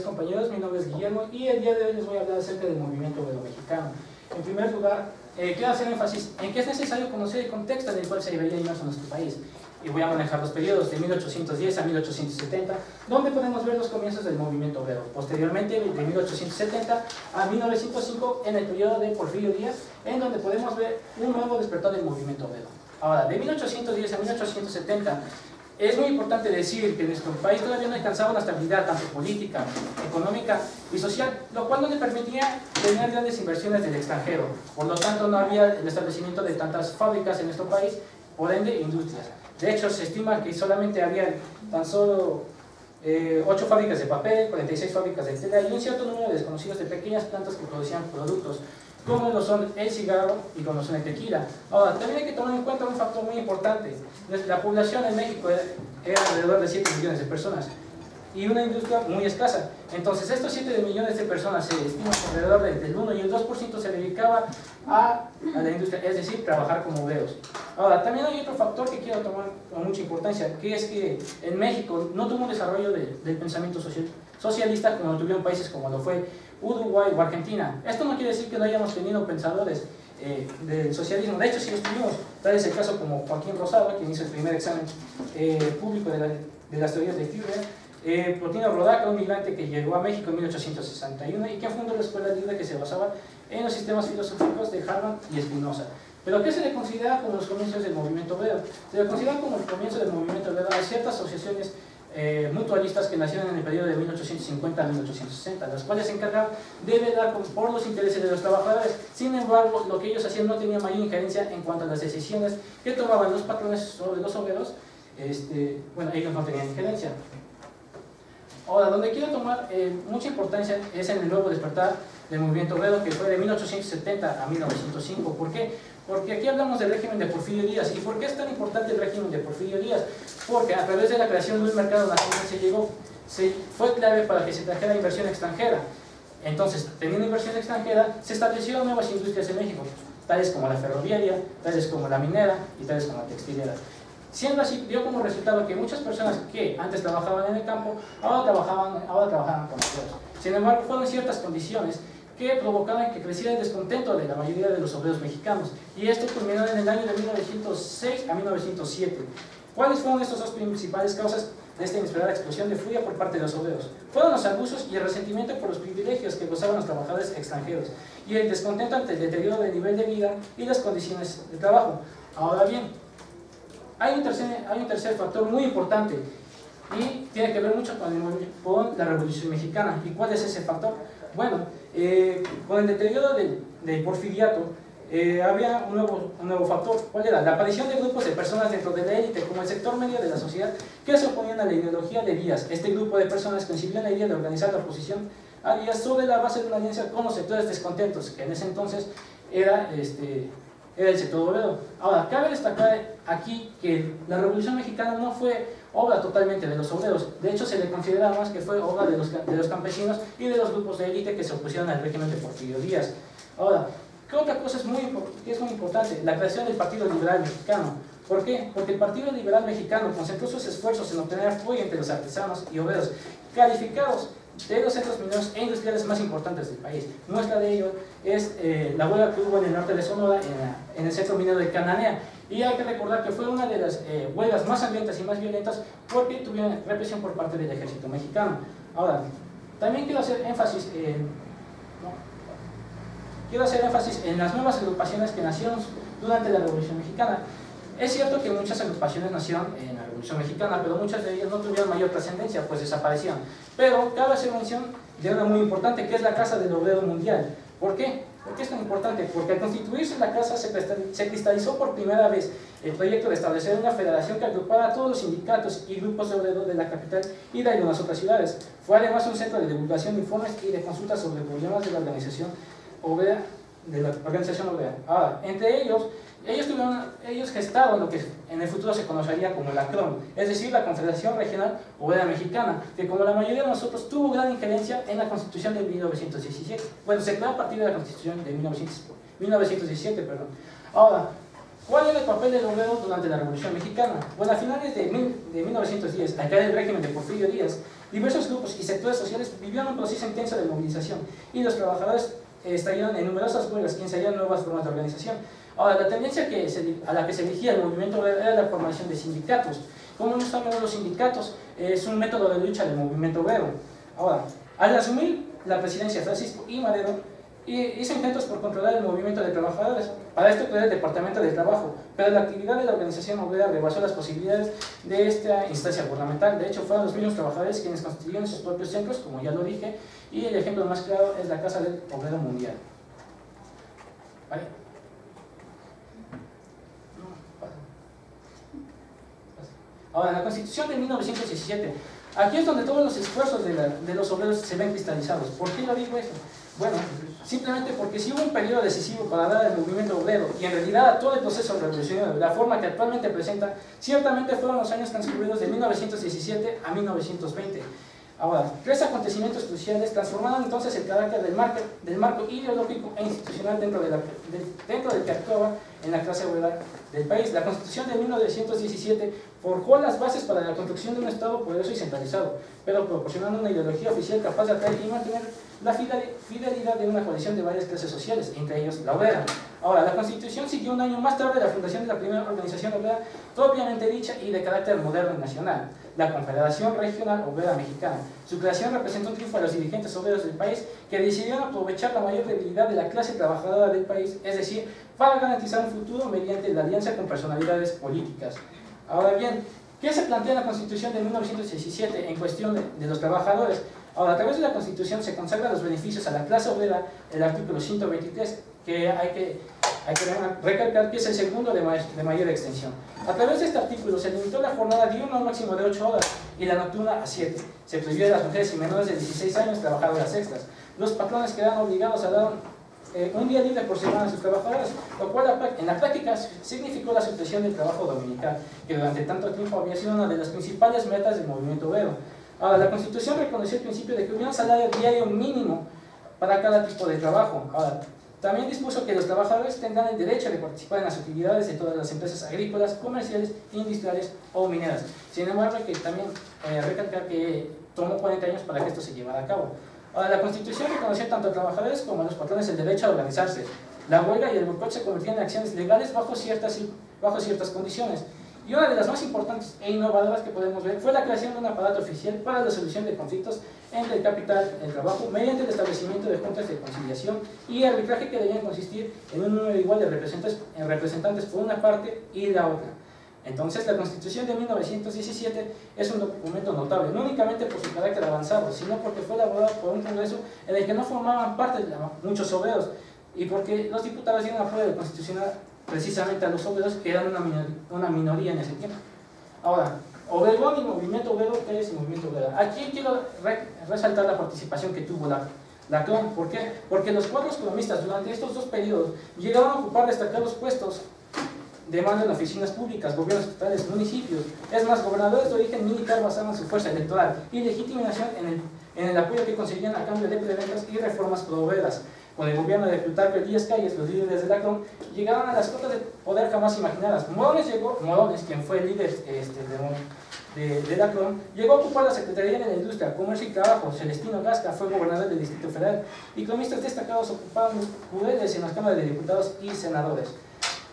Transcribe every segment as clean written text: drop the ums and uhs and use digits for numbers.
Compañeros, mi nombre es Guillermo y el día de hoy les voy a hablar acerca del movimiento obrero mexicano. En primer lugar, quiero hacer énfasis en que es necesario conocer el contexto en el cual se veía inmerso nuestro país. Y voy a manejar los periodos de 1810 a 1870, donde podemos ver los comienzos del movimiento obrero. Posteriormente, de 1870 a 1905, en el periodo de Porfirio Díaz, en donde podemos ver un nuevo despertar del movimiento obrero. Ahora, de 1810 a 1870, es muy importante decir que nuestro país todavía no alcanzaba una estabilidad tanto política, económica y social, lo cual no le permitía tener grandes inversiones del extranjero. Por lo tanto, no había el establecimiento de tantas fábricas en nuestro país, por ende, industrias. De hecho, se estima que solamente había tan solo 8 fábricas de papel, 46 fábricas de tela y un cierto número de desconocidos de pequeñas plantas que producían productos como lo son el cigarro y como lo son el tequila. Ahora, también hay que tomar en cuenta un factor muy importante. La población en México era alrededor de 7 millones de personas y una industria muy escasa. Entonces, estos 7 millones de personas se estima que alrededor del 1 y el 2% se dedicaba a la industria, es decir, trabajar como obreros. Ahora, también hay otro factor que quiero tomar con mucha importancia, que es que en México no tuvo un desarrollo del pensamiento socialista como lo tuvieron países como lo fue Uruguay o Argentina. Esto no quiere decir que no hayamos tenido pensadores del socialismo, de hecho sí los tuvimos, tal es el caso como Joaquín Rosado, quien hizo el primer examen público de las teorías de Führer, Plotino Rodaca, un migrante que llegó a México en 1861 y quien fundó la Escuela Libre que se basaba en los sistemas filosóficos de Harman y Spinoza. ¿Pero qué se le considera como los comienzos del movimiento obrero? Se le considera como el comienzo del movimiento obrero a ciertas asociaciones mutualistas que nacieron en el periodo de 1850 a 1860, las cuales se encargaban de velar por los intereses de los trabajadores. Sin embargo, lo que ellos hacían no tenía mayor injerencia en cuanto a las decisiones que tomaban los patrones sobre los obreros. Bueno, ellos no tenían injerencia. Ahora, donde quiero tomar mucha importancia es en el nuevo despertar del movimiento obrero, que fue de 1870 a 1905. ¿Por qué? Porque aquí hablamos del régimen de Porfirio Díaz. ¿Y por qué es tan importante el régimen de Porfirio Díaz? Porque a través de la creación de un mercado nacional fue clave para que se trajera inversión extranjera. Entonces, teniendo inversión extranjera, se establecieron nuevas industrias en México, tales como la ferroviaria, tales como la minera y tales como la textilera. Siendo así, dio como resultado que muchas personas que antes trabajaban en el campo, ahora trabajaban con obreros. Sin embargo, fueron ciertas condiciones que provocaban que creciera el descontento de la mayoría de los obreros mexicanos, y esto culminó en el año de 1906 a 1907. ¿Cuáles fueron estas dos principales causas de esta inesperada explosión de furia por parte de los obreros? Fueron los abusos y el resentimiento por los privilegios que gozaban los trabajadores extranjeros, y el descontento ante el deterioro del nivel de vida y las condiciones de trabajo. Ahora bien, hay un tercer factor muy importante, y tiene que ver mucho con la Revolución Mexicana. ¿Y cuál es ese factor? Bueno, con el deterioro del porfiriato, había un nuevo factor. ¿Cuál era? La aparición de grupos de personas dentro de la élite, como el sector medio de la sociedad, que se oponían a la ideología de Díaz. Este grupo de personas concibió la idea de organizar la oposición a Díaz sobre la base de una alianza con los sectores descontentos, que en ese entonces era el sector obrero. Ahora, cabe destacar aquí que la Revolución Mexicana no fue obra totalmente de los obreros. De hecho, se le considera más que fue obra de los campesinos y de los grupos de élite que se opusieron al régimen de Porfirio Díaz. Ahora, ¿qué otra cosa es muy importante? La creación del Partido Liberal Mexicano. ¿Por qué? Porque el Partido Liberal Mexicano concentró sus esfuerzos en obtener apoyo entre los artesanos y obreros calificados de los centros mineros e industriales más importantes del país. Muestra de ello es la huelga que hubo en el norte de Sonora, en el centro minero de Cananea. Y hay que recordar que fue una de las huelgas más sangrientas y más violentas, porque tuvieron represión por parte del ejército mexicano. Ahora, también quiero hacer énfasis en las nuevas agrupaciones que nacieron durante la Revolución Mexicana. Es cierto que muchas agrupaciones nacieron en la Revolución Mexicana, pero muchas de ellas no tuvieron mayor trascendencia, pues desaparecieron. Pero cabe hacer mención de una muy importante, que es la Casa del Obrero Mundial. ¿Por qué? ¿Por qué es tan importante? Porque al constituirse la casa se cristalizó por primera vez el proyecto de establecer una federación que agrupara a todos los sindicatos y grupos de obreros de la capital y de algunas otras ciudades. Fue además un centro de divulgación de informes y de consultas sobre problemas de la organización obrera. Ahora, entre ellos gestaron lo que en el futuro se conocería como la CROM, es decir, la Confederación Regional Obrera Mexicana, que como la mayoría de nosotros tuvo gran injerencia en la Constitución de 1917. Bueno, se creó a partir de la Constitución de 1917. Ahora, ¿cuál era el papel del obrero durante la Revolución Mexicana? Bueno, a finales de 1910, al caer el régimen de Porfirio Díaz, Diversos grupos y sectores sociales vivieron un proceso intenso de movilización y los trabajadores estallaron en numerosas huelgas y ensayaron nuevas formas de organización. Ahora, la tendencia a la que se dirigía el movimiento obrero era la formación de sindicatos. ¿Cómo nos llaman los sindicatos? Es un método de lucha del movimiento obrero. Ahora, al asumir la presidencia Francisco I. Madero, hizo intentos por controlar el movimiento de trabajadores. Para esto creó el Departamento del Trabajo, pero la actividad de la organización obrera rebasó las posibilidades de esta instancia gubernamental. De hecho, fueron los mismos trabajadores quienes constituyeron sus propios centros, como ya lo dije, y el ejemplo más claro es la Casa del Obrero Mundial. ¿Vale? Ahora, la Constitución de 1917. Aquí es donde todos los esfuerzos de los obreros se ven cristalizados. ¿Por qué lo digo eso? Bueno, simplemente porque si hubo un periodo decisivo para dar al movimiento obrero y en realidad a todo el proceso revolucionario, la forma que actualmente presenta, ciertamente fueron los años transcurridos de 1917 a 1920. Ahora, tres acontecimientos cruciales transformaron entonces el carácter del marco ideológico e institucional dentro del que actuaba en la clase obrera del país. La Constitución de 1917 forjó las bases para la construcción de un Estado poderoso y centralizado, pero proporcionando una ideología oficial capaz de atraer y mantener la fidelidad de una coalición de varias clases sociales, entre ellos la obrera. Ahora, la Constitución siguió un año más tarde la fundación de la primera organización obrera propiamente dicha y de carácter moderno y nacional, la Confederación Regional Obrera Mexicana. Su creación representó un triunfo a los dirigentes obreros del país que decidieron aprovechar la mayor debilidad de la clase trabajadora del país, es decir, para garantizar un futuro mediante la alianza con personalidades políticas. Ahora bien, ¿qué se plantea en la Constitución de 1917 en cuestión de los trabajadores? Ahora, a través de la Constitución se consagran los beneficios a la clase obrera, el artículo 123, que hay que recalcar que es el segundo de mayor extensión. A través de este artículo se limitó la jornada diurna a un máximo de 8 horas y la nocturna a 7. Se prohibió a las mujeres y menores de 16 años trabajar horas extras. Los patrones quedaron obligados a dar un día libre por semana a sus trabajadores, lo cual en la práctica significó la supresión del trabajo dominical, que durante tanto tiempo había sido una de las principales metas del movimiento obrero. Ahora, la Constitución reconoció el principio de que hubiera un salario diario mínimo para cada tipo de trabajo. Ahora, también dispuso que los trabajadores tengan el derecho de participar en las actividades de todas las empresas agrícolas, comerciales, industriales o mineras. Sin embargo, hay que también recalcar que tomó 40 años para que esto se llevara a cabo. Ahora, la Constitución reconoció tanto a trabajadores como a los patrones el derecho a organizarse. La huelga y el boicot se convertían en acciones legales bajo ciertas condiciones. Y una de las más importantes e innovadoras que podemos ver fue la creación de un aparato oficial para la solución de conflictos entre el capital y el trabajo mediante el establecimiento de juntas de conciliación y arbitraje que debían consistir en un número igual de representantes por una parte y la otra. Entonces, la Constitución de 1917 es un documento notable, no únicamente por su carácter avanzado, sino porque fue elaborado por un Congreso en el que no formaban parte de muchos obreros y porque los diputados dieron apoyo del Constitucional precisamente a los obreros, que eran una minoría en ese tiempo. Ahora, Obregón y movimiento obrero, ¿qué es el movimiento obrero? Aquí quiero resaltar la participación que tuvo la CROM. ¿Por qué? Porque los cuadros cromistas durante estos dos periodos llegaron a ocupar destacados puestos de mando en oficinas públicas, gobiernos estatales, municipios. Es más, gobernadores de origen militar basaban su fuerza electoral y legitimación en el apoyo que conseguían a cambio de prebendas y reformas pro-obreras. Con el gobierno de Plutarco Elías Calles, los líderes de la CROM llegaron a las cotas de poder jamás imaginadas. Morones, quien fue el líder de la CROM, llegó a ocupar la Secretaría de la Industria, Comercio y Trabajo. Celestino Gasca fue gobernador del Distrito Federal y cromistas destacados ocupaban curules en las cámaras de diputados y senadores.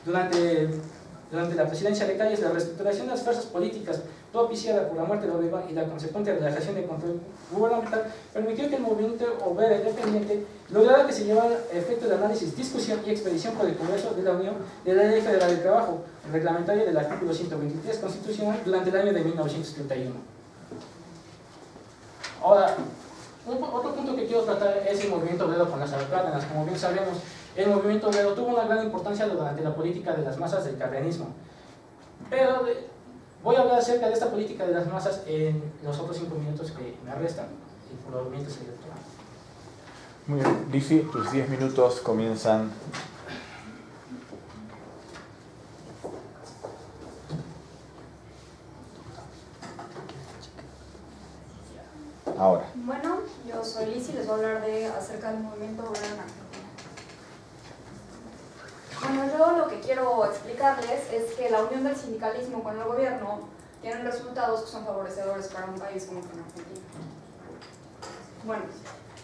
Durante la presidencia de Calles, la reestructuración de las fuerzas políticas propiciada por la muerte de Obregón y la consecuente relajación de control gubernamental permitió que el movimiento obrero independiente lograra que se llevara a efecto de análisis, discusión y expedición por el Congreso de la Unión de la Ley Federal del Trabajo, reglamentaria del artículo 123 constitucional durante el año de 1931. Ahora, otro punto que quiero tratar es el movimiento obrero con las Cárdenas. Como bien sabemos, el movimiento obrero tuvo una gran importancia durante la política de las masas del cardenismo. Pero voy a hablar acerca de esta política de las masas en los otros 5 minutos que me restan, y por lo mientras el doctor. Muy bien, Lizzy, tus 10 minutos comienzan. Ahora. Bueno, yo soy Lizzy y les voy a hablar acerca del movimiento obrero en Argentina. Bueno, yo lo que quiero explicarles es que la unión del sindicalismo con el gobierno tienen resultados que son favorecedores para un país como Argentina. Bueno,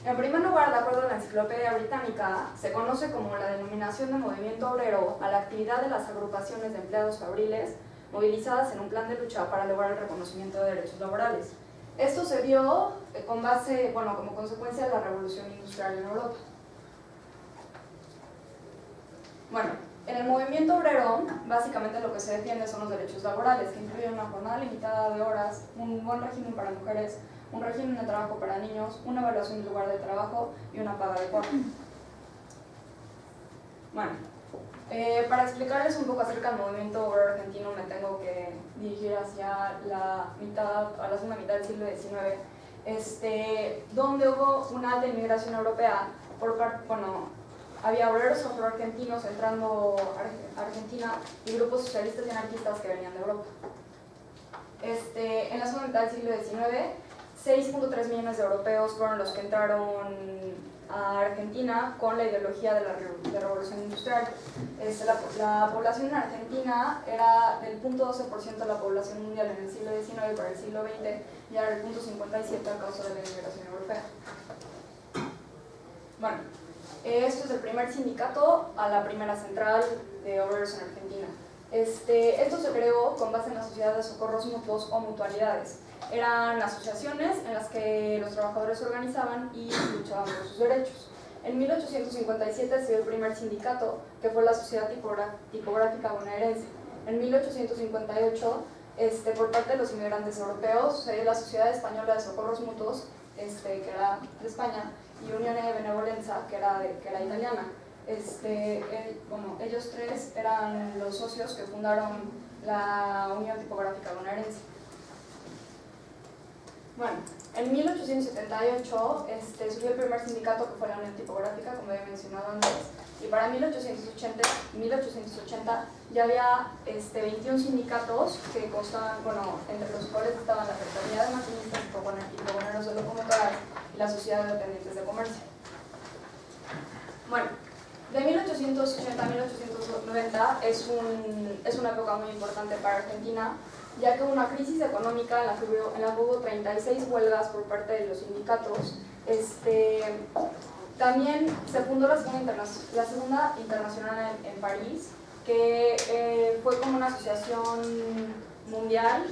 en primer lugar, de acuerdo a la Enciclopedia Británica, se conoce como la denominación de movimiento obrero a la actividad de las agrupaciones de empleados fabriles movilizadas en un plan de lucha para lograr el reconocimiento de derechos laborales. Esto se dio con base, como consecuencia de la revolución industrial en Europa. Bueno, en el movimiento obrero, básicamente lo que se defiende son los derechos laborales, que incluyen una jornada limitada de horas, un buen régimen para mujeres, un régimen de trabajo para niños, una evaluación del lugar de trabajo y una paga adecuada. Bueno, para explicarles un poco acerca del movimiento obrero argentino me tengo que dirigir hacia la segunda mitad del siglo XIX, donde hubo una alta inmigración europea por parte, había obreros afroargentinos entrando a Argentina y grupos socialistas y anarquistas que venían de Europa. En la segunda mitad del siglo XIX, 6.3 millones de europeos fueron los que entraron a Argentina con la ideología de la revolución industrial. La población en Argentina era del 0.12% de la población mundial en el siglo XIX y para el siglo XX ya era el 0.57% a causa de la inmigración europea. Bueno, esto es el primer sindicato a la primera central de obreros en Argentina. Esto se creó con base en la sociedad de socorros mutuos o mutualidades. Eran asociaciones en las que los trabajadores se organizaban y luchaban por sus derechos. En 1857 se dio el primer sindicato, que fue la Sociedad Tipográfica Bonaerense. En 1858, por parte de los inmigrantes europeos, se dio la Sociedad Española de Socorros Mutuos, que era de España, y Unione de Benevolenza, que era italiana. Ellos tres eran los socios que fundaron la Unión Tipográfica Bonaerense. Bueno, en 1878 surgió el primer sindicato, que fue la Unión Tipográfica, como había mencionado antes, y para 1880 ya había 21 sindicatos que constaban, entre los cuales estaban la Fraternidad de Maquinistas y Fogoneros de Locomotoras y la Sociedad de Dependientes de Comercio. Bueno, de 1880 a 1890 es una época muy importante para Argentina, ya que hubo una crisis económica en la que hubo 36 huelgas por parte de los sindicatos. También se fundó la Segunda Internacional en París, que fue como una asociación mundial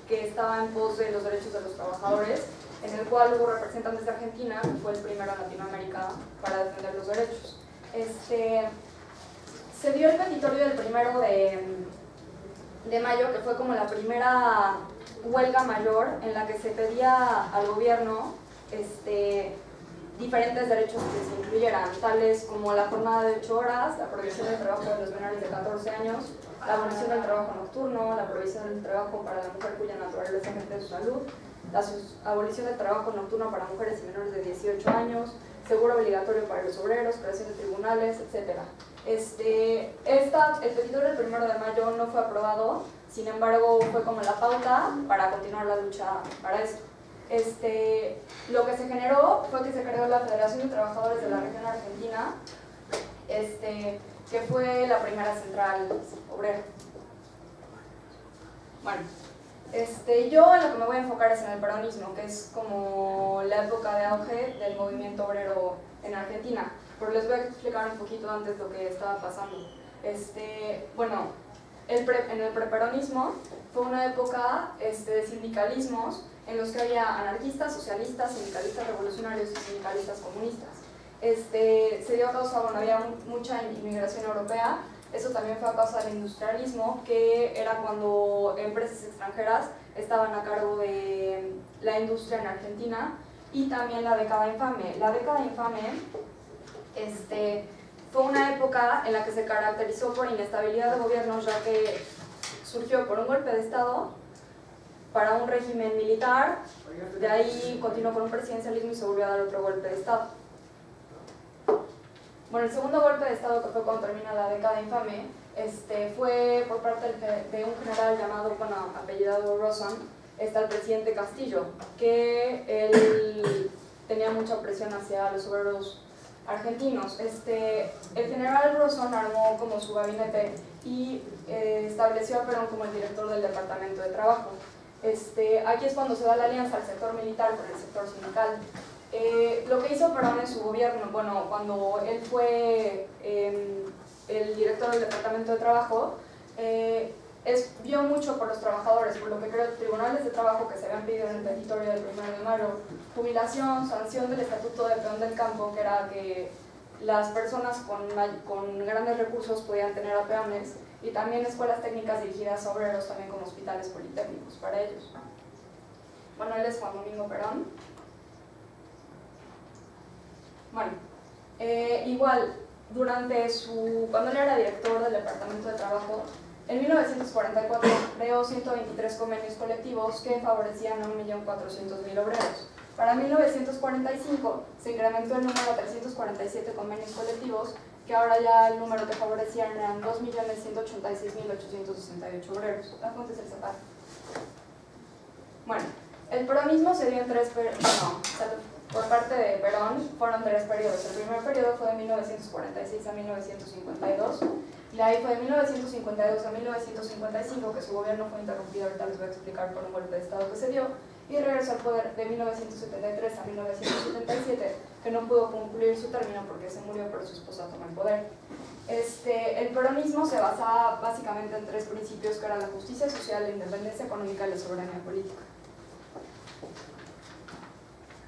que estaba en pos de los derechos de los trabajadores, en el cual hubo representantes de Argentina, que fue el primero en Latinoamérica para defender los derechos. Se dio el petitorio del 1 de mayo, que fue como la primera huelga mayor en la que se pedía al gobierno diferentes derechos que se incluyeran, tales como la jornada de 8 horas, la prohibición del trabajo de los menores de 14 años, la abolición del trabajo nocturno, la prohibición del trabajo para la mujer cuya naturaleza afecte su salud, la abolición del trabajo nocturno para mujeres y menores de 18 años, seguro obligatorio para los obreros, creación de tribunales, etc. El petitorio del 1 de mayo no fue aprobado, sin embargo fue como la pauta para continuar la lucha para esto. Lo que se generó fue que se creó la Federación de Trabajadores de la Región Argentina, que fue la primera central obrera. Bueno, yo en lo que me voy a enfocar es en el peronismo, que es como la época de auge del movimiento obrero en Argentina, pero les voy a explicar un poquito antes lo que estaba pasando. Bueno, en el preperonismo fue una época de sindicalismos en los que había anarquistas, socialistas, sindicalistas revolucionarios y sindicalistas comunistas. Se dio a causa, había mucha inmigración europea. Eso también fue a causa del industrialismo, que era cuando empresas extranjeras estaban a cargo de la industria en Argentina, y también la década infame. La década infame fue una época en la que se caracterizó por inestabilidad de gobiernos, ya que surgió por un golpe de Estado para un régimen militar, de ahí continuó con un presidencialismo y se volvió a dar otro golpe de Estado. Bueno, el segundo golpe de Estado, que fue cuando termina la década infame, fue por parte de un general llamado, apellidado Rosson, el presidente Castillo, que él tenía mucha presión hacia los obreros argentinos. El general Rosson armó como su gabinete y estableció a Perón como el director del Departamento de Trabajo. Aquí es cuando se da la alianza al sector militar con el sector sindical. Lo que hizo Perón en su gobierno, bueno, cuando él fue el director del Departamento de Trabajo, vio mucho por los trabajadores, por lo que creó tribunales de trabajo que se habían pedido en el petitorio del 1 de mayo, jubilación, sanción del Estatuto de Peón del Campo, que era que las personas con grandes recursos podían tener a peones, y también escuelas técnicas dirigidas a obreros, también como hospitales politécnicos para ellos. Bueno, él es Juan Domingo Perón. Bueno, igual, cuando él era director del Departamento de Trabajo, en 1944 creó 123 convenios colectivos que favorecían a 1.400.000 obreros. Para 1945 se incrementó el número a 347 convenios colectivos, que ahora ya el número que favorecían eran 2.186.868 obreros. La fuente es el CEPAL. Bueno, el peronismo se dio en por parte de Perón fueron 3 periodos. El primer periodo fue de 1946 a 1952, y ahí fue de 1952 a 1955 que su gobierno fue interrumpido, ahorita les voy a explicar por un golpe de estado que se dio, y regresó al poder de 1973 a 1977, que no pudo cumplir su término porque se murió, pero su esposa tomó el poder. El peronismo se basaba básicamente en 3 principios, que eran la justicia social, la independencia económica y la soberanía política.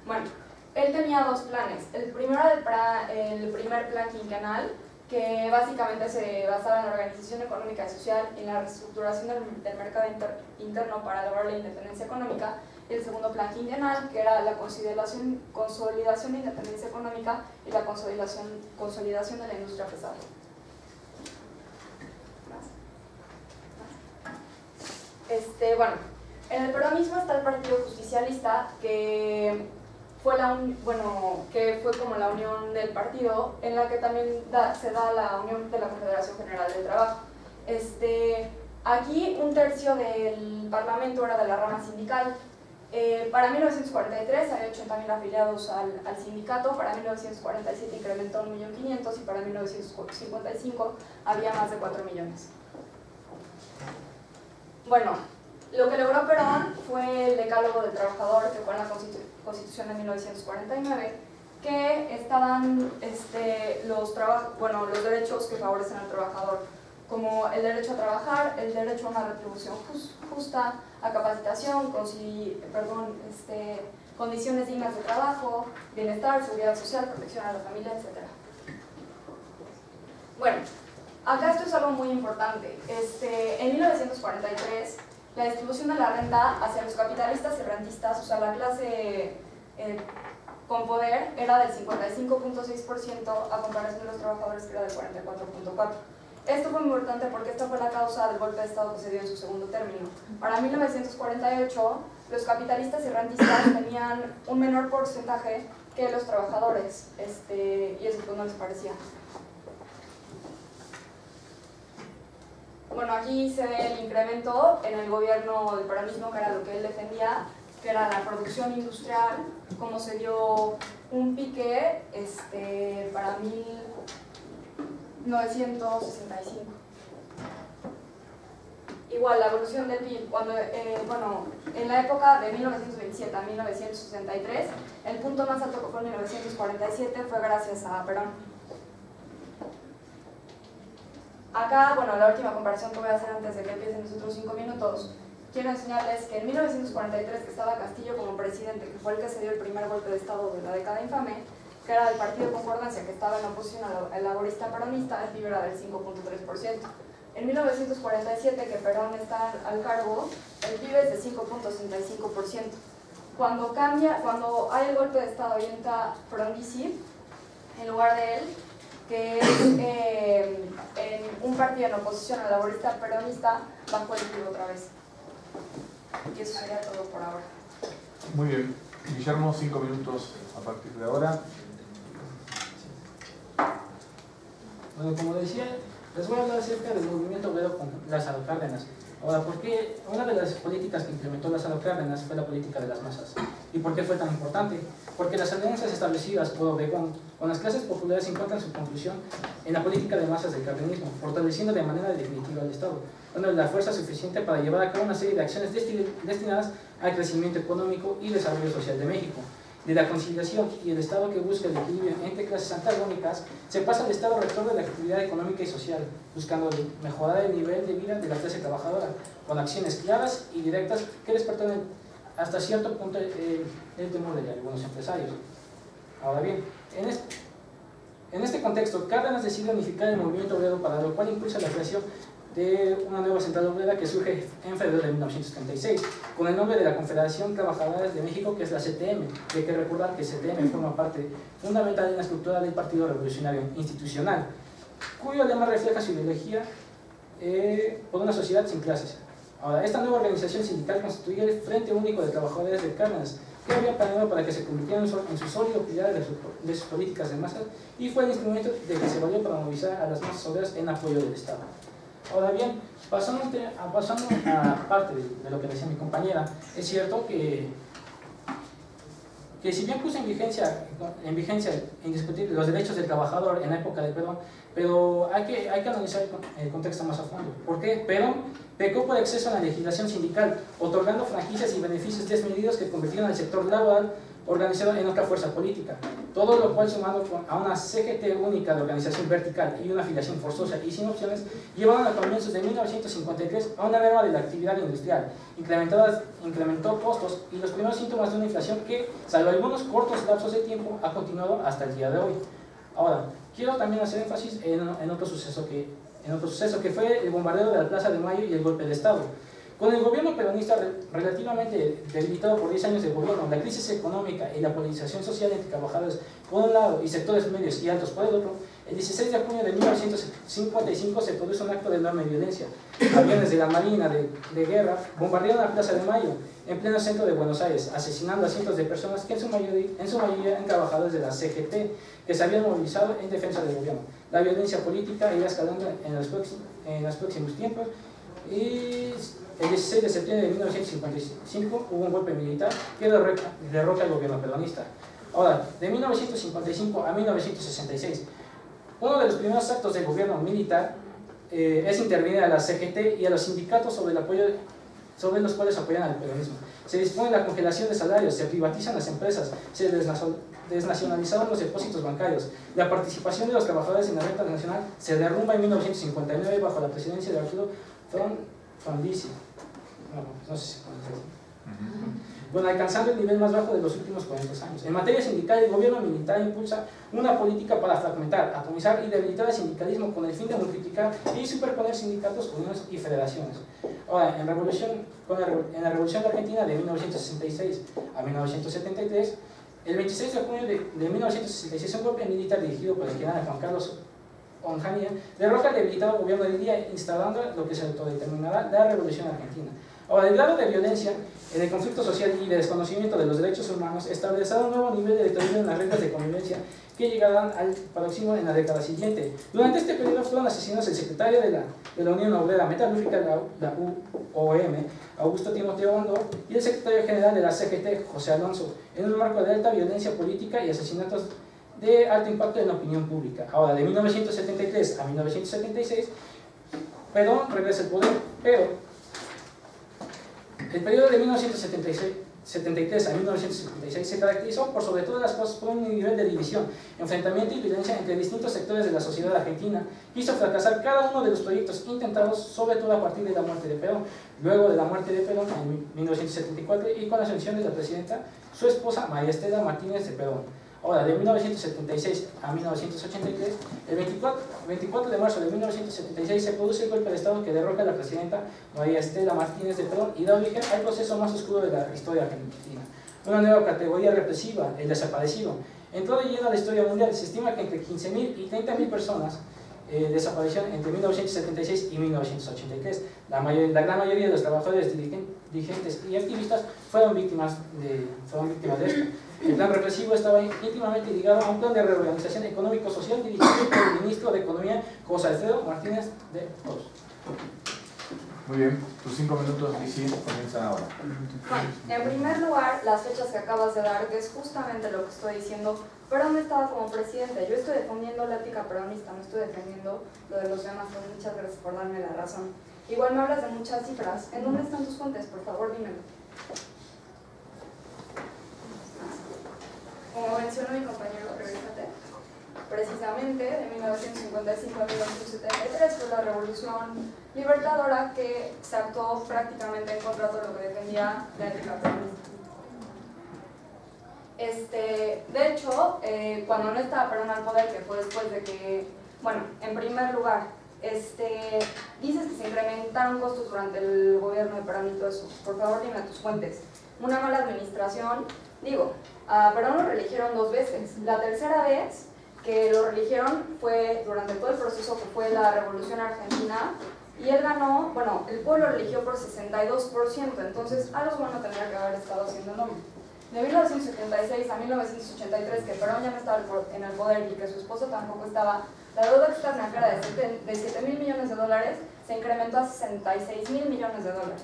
Bueno, él tenía 2 planes. El primero era el primer plan quinquenal, que básicamente se basaba en la organización económica y social y en la reestructuración del mercado interno para lograr la independencia económica. Y el segundo plan quinquenal, que era la consolidación de independencia económica y la consolidación de la industria pesada. Bueno, en el peronismo está el Partido Justicialista, que fue como la unión del partido, en la que también se da la unión de la Confederación General del Trabajo. Aquí 1/3 del parlamento era de la rama sindical. Para 1943 había 80.000 afiliados al sindicato, para 1947 incrementó a 1.500.000 y para 1955 había más de 4 millones. Bueno, lo que logró Perón fue el Decálogo del Trabajador, que fue en la Constitución de 1949, que estaban los derechos que favorecen al trabajador, como el derecho a trabajar, el derecho a una retribución justa, a capacitación, condiciones dignas de trabajo, bienestar, seguridad social, protección a la familia, etc. Bueno, acá esto es algo muy importante. En 1943, la distribución de la renta hacia los capitalistas y rentistas, o sea, la clase con poder, era del 55.6% a comparación de los trabajadores, que era del 44.4%. Esto fue muy importante porque esta fue la causa del golpe de estado que se dio en su segundo término. Para 1948, los capitalistas y rentistas tenían un menor porcentaje que los trabajadores, y eso pues no les parecía. Bueno, aquí se ve el incremento en el gobierno del peronismo, que era lo que él defendía, que era la producción industrial, como se dio un pique para 1965. Igual, la evolución del PIB, en la época de 1927 a 1963, el punto más alto que fue en 1947 fue gracias a Perón. Acá, la última comparación que voy a hacer antes de que empiecen los otros 5 minutos, quiero enseñarles que en 1943, que estaba Castillo como presidente, que fue el que se dio el primer golpe de estado de la década infame, que era del Partido Concordancia, que estaba en oposición al laborista peronista, el PIB era del 5.3%. En 1947, que Perón está al cargo, el PIB es de 5.65%. Cuando hay el golpe de estado y entra Perón en lugar de él, que es en un partido en oposición al laborista peronista, bajó el PIB otra vez. Y eso sería todo por ahora. Muy bien. Guillermo, 5 minutos a partir de ahora. Bueno, como decía, les voy a hablar acerca del movimiento obrero con Lázaro Cárdenas. Ahora, ¿por qué? Una de las políticas que implementó Lázaro Cárdenas fue la política de las masas. ¿Y por qué fue tan importante? Porque las alianzas establecidas por Obregón con las clases populares encuentran su conclusión en la política de masas del cardenismo, fortaleciendo de manera definitiva al Estado, dándole la fuerza suficiente para llevar a cabo una serie de acciones destinadas al crecimiento económico y desarrollo social de México. de la conciliación y el Estado que busca el equilibrio entre clases antagónicas, se pasa al Estado rector de la actividad económica y social, buscando mejorar el nivel de vida de la clase trabajadora, con acciones claras y directas que despertan hasta cierto punto el temor de algunos empresarios. Ahora bien, en este contexto, Cárdenas decide unificar el movimiento obrero, para lo cual impulsa la creación de una nueva central obrera que surge en febrero de 1936, con el nombre de la Confederación Trabajadora de México, que es la CTM. Hay que recordar que CTM forma parte fundamental en la estructura del Partido Revolucionario Institucional, cuyo lema refleja su ideología por una sociedad sin clases. Ahora, esta nueva organización sindical constituye el Frente Único de Trabajadores de Cárdenas, que había planeado para que se convirtiera en su sólido pilar de sus políticas de masas, y fue el instrumento de que se valió para movilizar a las masas obreras en apoyo del Estado. Ahora bien, pasando a parte de lo que decía mi compañera, es cierto que si bien puso en vigencia indiscutible los derechos del trabajador en la época de Perón, pero hay que analizar el contexto más a fondo. ¿Por qué? Perón pecó por exceso en la legislación sindical, otorgando franquicias y beneficios desmedidos que convirtieron al sector laboral organizado en otra fuerza política, todo lo cual, sumado a una CGT única de organización vertical y una afiliación forzosa y sin opciones, llevaron a comienzos de 1953 a una merma de la actividad industrial, incrementó costos y los primeros síntomas de una inflación que, salvo algunos cortos lapsos de tiempo, ha continuado hasta el día de hoy. Ahora, quiero también hacer énfasis en otro suceso que fue el bombardeo de la Plaza de Mayo y el golpe de Estado. Con el gobierno peronista relativamente debilitado por 10 años de gobierno, la crisis económica y la polarización social entre trabajadores por un lado y sectores medios y altos por el otro, el 16 de junio de 1955 se produce un acto de enorme violencia. Aviones de la Marina de Guerra bombardearon la Plaza de Mayo, en pleno centro de Buenos Aires, asesinando a cientos de personas que en su mayoría eran trabajadores de la CGT, que se habían movilizado en defensa del gobierno. La violencia política irá escalando en los próximos tiempos, y el 16 de septiembre de 1955 hubo un golpe militar que derroca al gobierno peronista. Ahora, de 1955 a 1966, uno de los primeros actos del gobierno militar es intervenir a la CGT y a los sindicatos sobre los cuales apoyan al peronismo. Se dispone la congelación de salarios, se privatizan las empresas, se desnacionalizaron los depósitos bancarios. La participación de los trabajadores en la renta nacional se derrumba en 1959 bajo la presidencia de Arturo Frondizi. No sé si conoces. Bueno, alcanzando el nivel más bajo de los últimos 40 años. En materia sindical, el gobierno militar impulsa una política para fragmentar, atomizar y debilitar el sindicalismo con el fin de multiplicar y superponer sindicatos, uniones y federaciones. Ahora, en la Revolución de Argentina de 1966 a 1973, el 26 de junio de 1966, un golpe militar dirigido por el general Juan Carlos Onganía derroca al debilitado gobierno del día, instalando lo que se autodeterminará la Revolución Argentina. Ahora, el grado de violencia en el conflicto social y de desconocimiento de los derechos humanos establecerá un nuevo nivel de deterioro en las reglas de convivencia que llegarán al paroxismo en la década siguiente. Durante este periodo fueron asesinados el secretario de la Unión Obrera Metalúrgica, la UOM, Augusto Timoteo Ondor, y el secretario general de la CGT, José Alonso, en un marco de alta violencia política y asesinatos de alto impacto en la opinión pública. Ahora, de 1973 a 1976, Perón regresa al poder, pero el periodo de 1973 a 1976 se caracterizó por sobre todas las cosas por un nivel de división, enfrentamiento y violencia entre distintos sectores de la sociedad argentina, que hizo fracasar cada uno de los proyectos intentados, sobre todo a partir de la muerte de Perón. Luego de la muerte de Perón en 1974 y con la asunción de la presidenta, su esposa María Estela Martínez de Perón. Ahora, de 1976 a 1983, el 24 de marzo de 1976 se produce el golpe de Estado que derroca a la presidenta María Estela Martínez de Perón y da origen al proceso más oscuro de la historia argentina. Una nueva categoría represiva, el desaparecido, entró de lleno a la historia mundial. Se estima que entre 15.000 y 30.000 personas desaparecieron entre 1976 y 1983. La gran mayoría de los trabajadores, dirigentes y activistas fueron víctimas de esto. El plan represivo estaba íntimamente ligado a un plan de reorganización económico-social dirigido por el ministro de Economía, José Alfredo Martínez de Hoz. Muy bien, tus 5 minutos, Lizzy, comienzan ahora. Bueno, en primer lugar, las fechas que acabas de dar, que es justamente lo que estoy diciendo. Perón estaba como presidente, yo estoy defendiendo la ética peronista, no estoy defendiendo lo de los demás, pues muchas gracias por darme la razón. Igual me hablas de muchas cifras, ¿en dónde están tus fuentes? Por favor, dímelo. como mencionó mi compañero, precisamente de 1955 a 1973 fue la Revolución Libertadora que se actuó prácticamente en contra de todo lo que defendía la ética peronista. De hecho, cuando no estaba Perón al poder, que fue después de que, bueno, en primer lugar, dices que se incrementaron costos durante el gobierno de Perón y todo eso. Por favor, dime tus fuentes. Una mala administración, digo, a Perón lo reeligieron 2 veces. La tercera vez que lo reeligieron fue durante todo el proceso que fue la Revolución Argentina, y él ganó, bueno, el pueblo lo eligió por 62%, entonces algo bueno tendría que haber estado haciendo el hombre. De 1976 a 1983, que Perón ya no estaba en el poder y que su esposo tampoco estaba, la deuda externa, que era de 7.000 millones de dólares, se incrementó a 66.000 millones de dólares.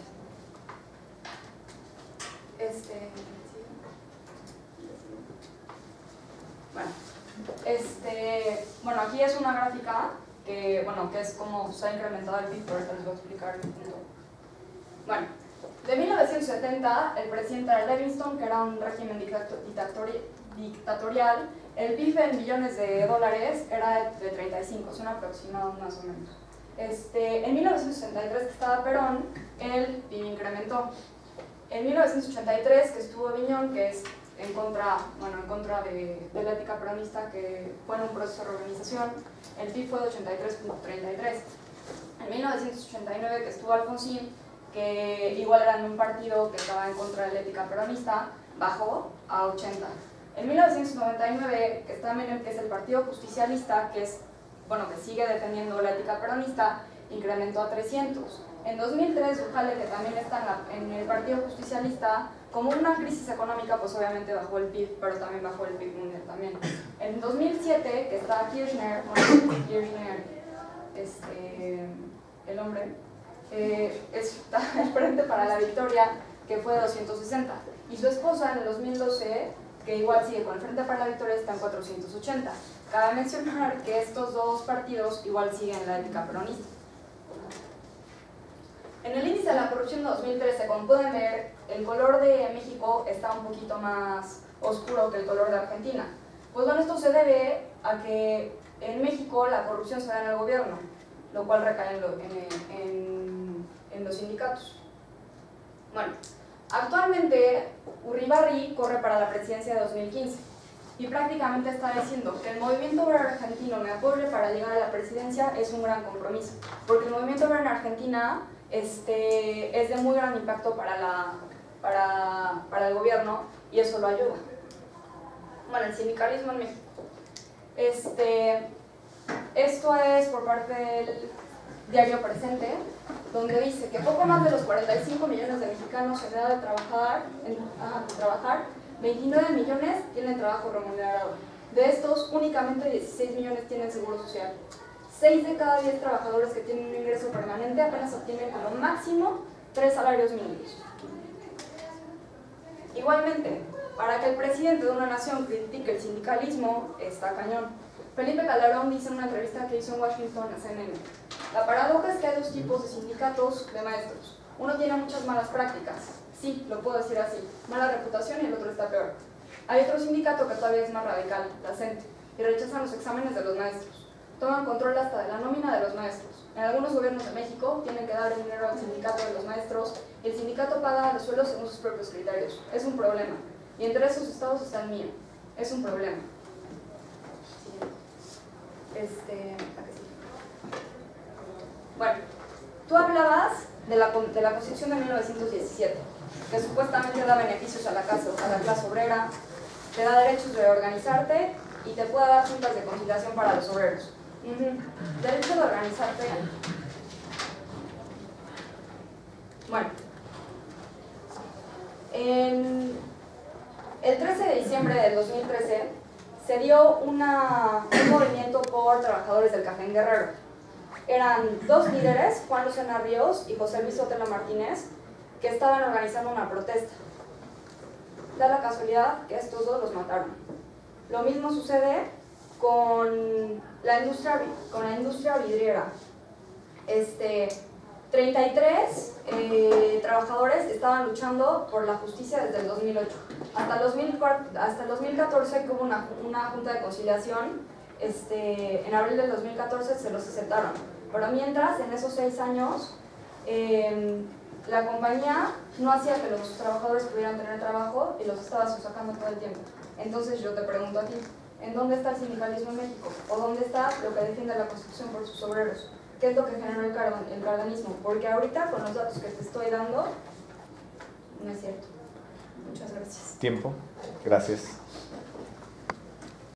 Bueno, aquí es una gráfica que es como se ha incrementado el PIB, pero ahorita les voy a explicar el punto. Bueno, de 1970, el presidente era Livingston, que era un régimen dictatorial. El PIB en billones de dólares era de 35, son aproximados más o menos. En 1963, que estaba Perón, el PIB incrementó. En 1983, que estuvo Viñón, que es en contra de la ética peronista, que fue en un proceso de reorganización, el PIB fue de 83.33. En 1989, que estuvo Alfonsín, que igual era en un partido que estaba en contra de la ética peronista, bajó a 80. En 1999, que está Menem, que es el Partido Justicialista, que sigue defendiendo la ética peronista, incrementó a 300. En 2003, Dujale, que también está en el Partido Justicialista, como una crisis económica, pues obviamente bajó el PIB, pero también bajó el PIB mundial también. En 2007, que está Kirchner, el hombre, está el Frente para la Victoria, que fue de 260. Y su esposa en el 2012, que igual sigue con el Frente para la Victoria, está en 480. Cabe mencionar que estos dos partidos igual siguen la ética peronista. En el índice de la corrupción de 2013, como pueden ver, el color de México está un poquito más oscuro que el color de Argentina. Pues bueno, esto se debe a que en México la corrupción se da en el gobierno, lo cual recae en los sindicatos. Bueno, actualmente Urribarri corre para la presidencia de 2015 y prácticamente está diciendo que el movimiento obrero argentino me apoye para llegar a la presidencia es un gran compromiso, porque el movimiento obrero en Argentina es de muy gran impacto para el gobierno y eso lo ayuda. Bueno, el sindicalismo en México. Esto es por parte del diario Presente, donde dice que poco más de los 45 millones de mexicanos en edad de trabajar, 29 millones tienen trabajo remunerado. De estos, únicamente 16 millones tienen seguro social. 6 de cada 10 trabajadores que tienen un ingreso permanente apenas obtienen como máximo 3 salarios mínimos. Igualmente, para que el presidente de una nación critique el sindicalismo, está cañón. Felipe Calderón dice en una entrevista que hizo en Washington a CNN: la paradoja es que hay 2 tipos de sindicatos de maestros. Uno tiene muchas malas prácticas, sí, lo puedo decir así, mala reputación, y el otro está peor. Hay otro sindicato que todavía es más radical, la CENTE, y rechazan los exámenes de los maestros. Toman control hasta de la nómina de los maestros. En algunos gobiernos de México tienen que dar el dinero al sindicato de los maestros y el sindicato paga los sueldos según sus propios criterios. Es un problema. Y entre esos estados está el mío. Es un problema. Bueno, tú hablabas de la Constitución de 1917, que supuestamente da beneficios a la clase obrera, te da derechos de organizarte y te puede dar juntas de conciliación para los obreros. Derecho de organizarte. Bueno, el 13 de diciembre del 2013 se dio un movimiento por trabajadores del café en Guerrero. Eran 2 líderes, Juan Lucena Ríos y José Luis Sotelo Martínez, que estaban organizando una protesta. Da la casualidad que estos 2 los mataron. Lo mismo sucede con la industria vidriera. 33 trabajadores estaban luchando por la justicia desde el 2008. Hasta el 2014 hubo una junta de conciliación. En abril del 2014 se los aceptaron. Pero mientras, en esos 6 años, la compañía no hacía que los trabajadores pudieran tener trabajo y los estaba sacando todo el tiempo. Entonces yo te pregunto a ti, ¿en dónde está el sindicalismo en México? ¿O dónde está lo que defiende la Constitución por sus obreros? ¿Qué es lo que generó el cardenismo? Porque ahorita, con los datos que te estoy dando, no es cierto. Muchas gracias. Tiempo. Gracias.